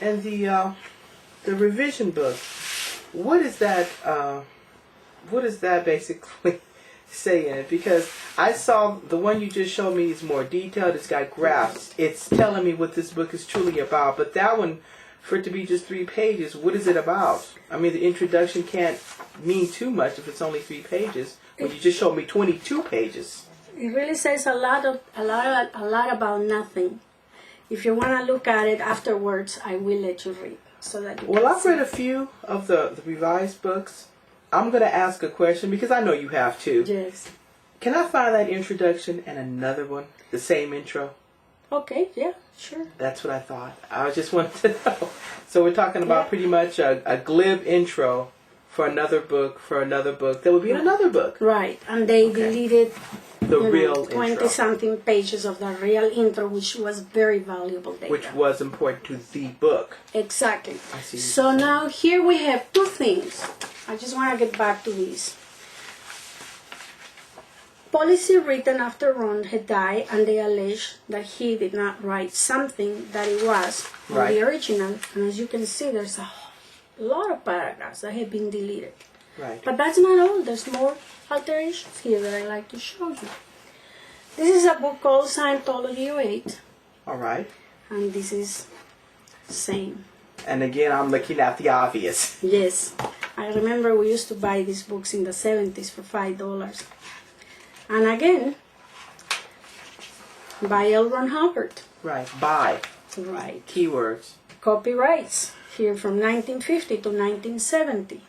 And the revision book, what is that? What does that basically say in it? Because I saw the one you just showed me is more detailed. It's got graphs. It's telling me what this book is truly about. But that one, for it to be just 3 pages, what is it about? I mean, the introduction can't mean too much if it's only 3 pages. When you just showed me 22 pages. It really says a lot about nothing. If you want to look at it afterwards, I will let you read so that you Well, can I've see. read a few of the revised books. I'm going to ask a question because I know you have too. Yes. Can I find that introduction and another one, the same intro? Okay, yeah, sure. That's what I thought. I just wanted to know. So we're talking about pretty much a glib intro for another book, that would be in another book. Right, and they deleted The real 20 intro, something pages of the real intro, which was very valuable data. which was important to the book. Exactly. I see. So now here we have 2 things. I just want to get back to this. Policy written after Ron had died, and they allege that he did not write something that it was on Right. the original. And as you can see, there's a lot of paragraphs that have been deleted. Right. But that's not all. There's more alterations here that I like to show you. This is a book called Scientology 08, All right. and this is same. And again, I'm looking at the obvious. Yes, I remember we used to buy these books in the 70s for $5. And again, by L.Ron Hubbard. Right. By Right. keywords. Copyrights here from 1950 to 1970.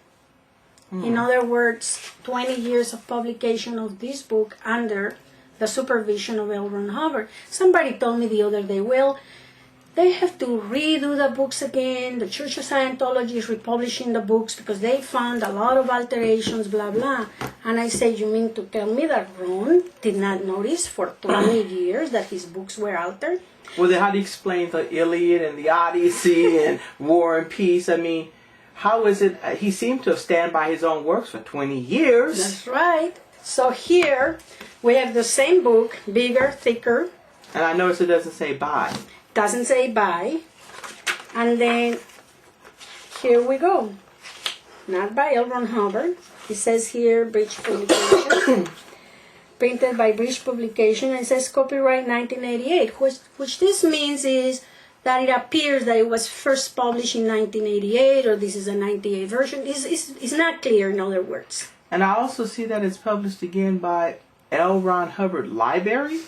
In other words, 20 years of publication of this book under the supervision of L.Ron Hubbard. Somebody told me the other day, well, they have to redo the books again. The Church of Scientology is republishing the books because they found a lot of alterations, blah, blah. And I said, you mean to tell me that Ron did not notice for 20 years that his books were altered? Well, then how do you explain the Iliad and the Odyssey and War and Peace? I mean, how is it? He seemed to have stand by his own works for 20 years. That's right. So here we have the same book, bigger, thicker. And I notice it doesn't say by. Doesn't say by. And then here we go. Not by L.Ron Hubbard. It says here British publication. Printed by British publication. And it says copyright 1988. Which this means is that it appears that it was first published in 1988 or this is a 98 version. It's not clear, in other words. And I also see that it's published again by L.Ron Hubbard Library.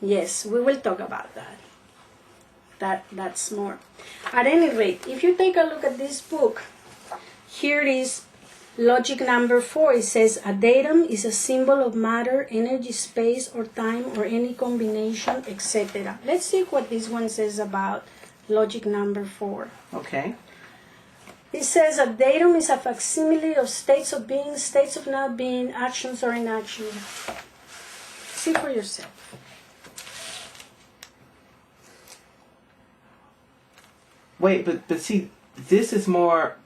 Yes, we will talk about that. That's more. At any rate, if you take a look at this book, here it is logic number 4. It says a datum is a symbol of matter, energy, space, or time, or any combination, etc. Let's see what this one says about logic number 4. Okay. It says a datum is a facsimile of states of being, states of not being, actions or inactions. See for yourself. Wait, but see, this is more.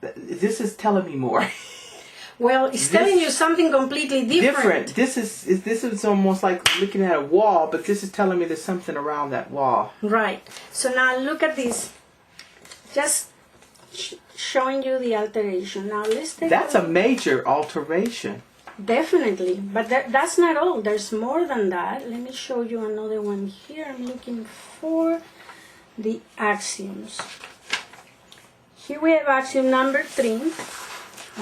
This is telling me more. Well, it's telling you something completely different. This is almost like looking at a wall, but this is telling me there's something around that wall. Right. So now look at this. Just showing you the alteration. Now let's take That's a major alteration. Definitely. But that's not all. There's more than that. Let me show you another one here. I'm looking for the axioms. Here we have axiom number 3.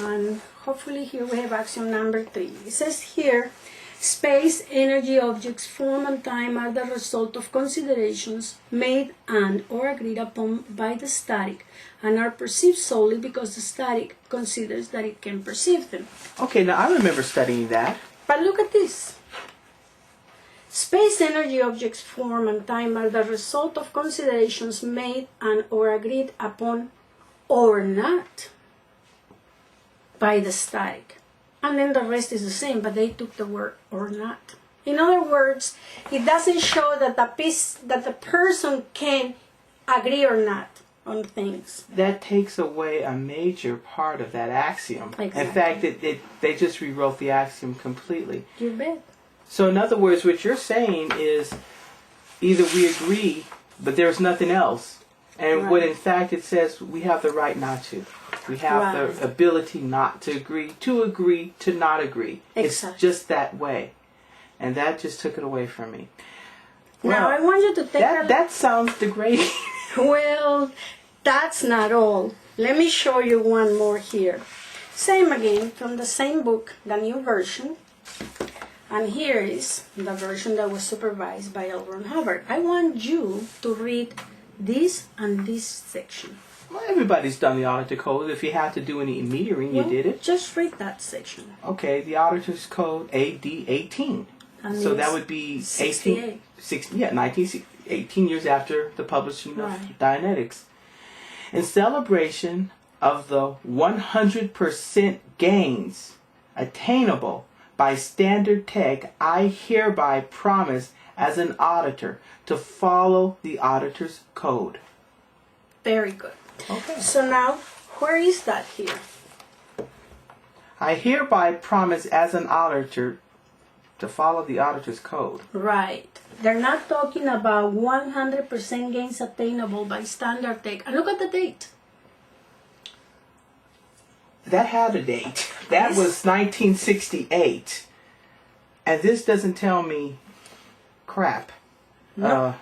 And hopefully here we have axiom number 3. It says here, space, energy, objects, form, and time are the result of considerations made and or agreed upon by the static and are perceived solely because the static considers that it can perceive them. Okay, now I remember studying that. But look at this. Space, energy, objects, form, and time are the result of considerations made and or agreed upon or not by the static. And then the rest is the same, but they took the word or not. In other words, it doesn't show that the person can agree or not on things. That takes away a major part of that axiom. Exactly. In fact, they just rewrote the axiom completely. You bet. So in other words, what you're saying is either we agree, but there's nothing else, And Right. when in fact it says we have the right not to. We have Right. the ability not to agree, to not agree. Exactly. It's just that way. And that just took it away from me. Now I want you to take that sounds degrading. Well, that's not all. Let me show you one more here. Same again, from the same book, the new version. And here is the version that was supervised by L.Ron Hubbard. I want you to read this and this section. Well, everybody's done the auditor code. If you had to do any metering, you did it. Just read that section. Okay, the auditor's code AD 18. And So it's that would be 68. 18 years after the publishing of Right. Dianetics. In celebration of the 100% gains attainable by standard tech, I hereby promise as an auditor to follow the auditor's code. Very good. Okay. So now, where is that here? I hereby promise as an auditor to follow the auditor's code. Right. They're not talking about 100% gains attainable by standard tech. And look at the date. That had a date. That was 1968. And this doesn't tell me crap. No.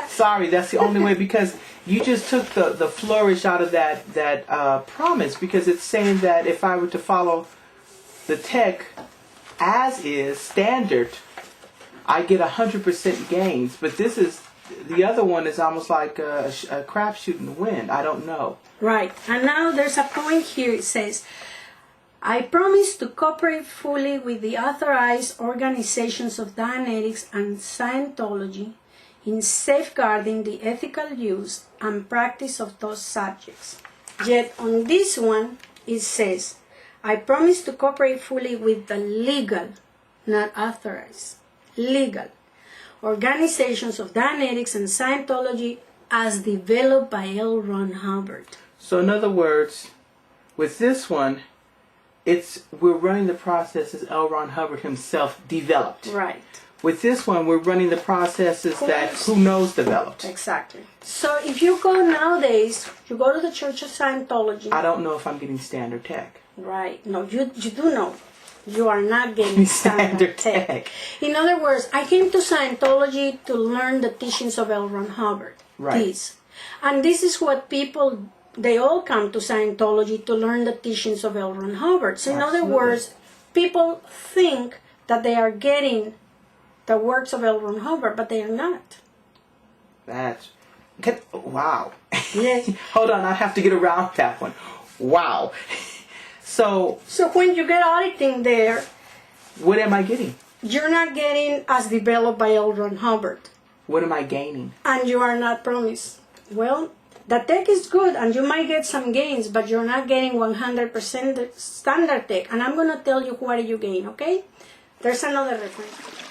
Sorry, that's the only way, because you just took the flourish out of that promise, because it's saying that if I were to follow the tech as is standard, I get 100% gains. But this is, the other one is almost like a crapshoot in the wind. I don't know. Right. And now there's a point here. It says, I promise to cooperate fully with the authorized organizations of Dianetics and Scientology in safeguarding the ethical use and practice of those subjects. Yet on this one, it says, I promise to cooperate fully with the legal, not authorized, legal organizations of Dianetics and Scientology as developed by L.Ron Hubbard. So in other words, with this one, we're running the processes L.Ron Hubbard himself developed. Right. With this one, we're running the processes that who knows developed. Exactly. So if you go nowadays, you go to the Church of Scientology. I don't know if I'm getting standard tech. Right. No, you do know. You are not getting standard tech. In other words, I came to Scientology to learn the teachings of L.Ron Hubbard. Right. This. And this is what people, they all come to Scientology to learn the teachings of L.Ron Hubbard. So in other Absolutely. words, people think that they are getting the works of L.Ron Hubbard, but they are not. Wow. Yes. Hold on, I have to get around that one. Wow. So when you get auditing there, what am I getting? you're not getting as developed by L.Ron Hubbard. What am I gaining? And you are not promised. Well, the tech is good and you might get some gains, but you're not getting 100% standard tech. And I'm going to tell you what you gain, okay? There's another reference.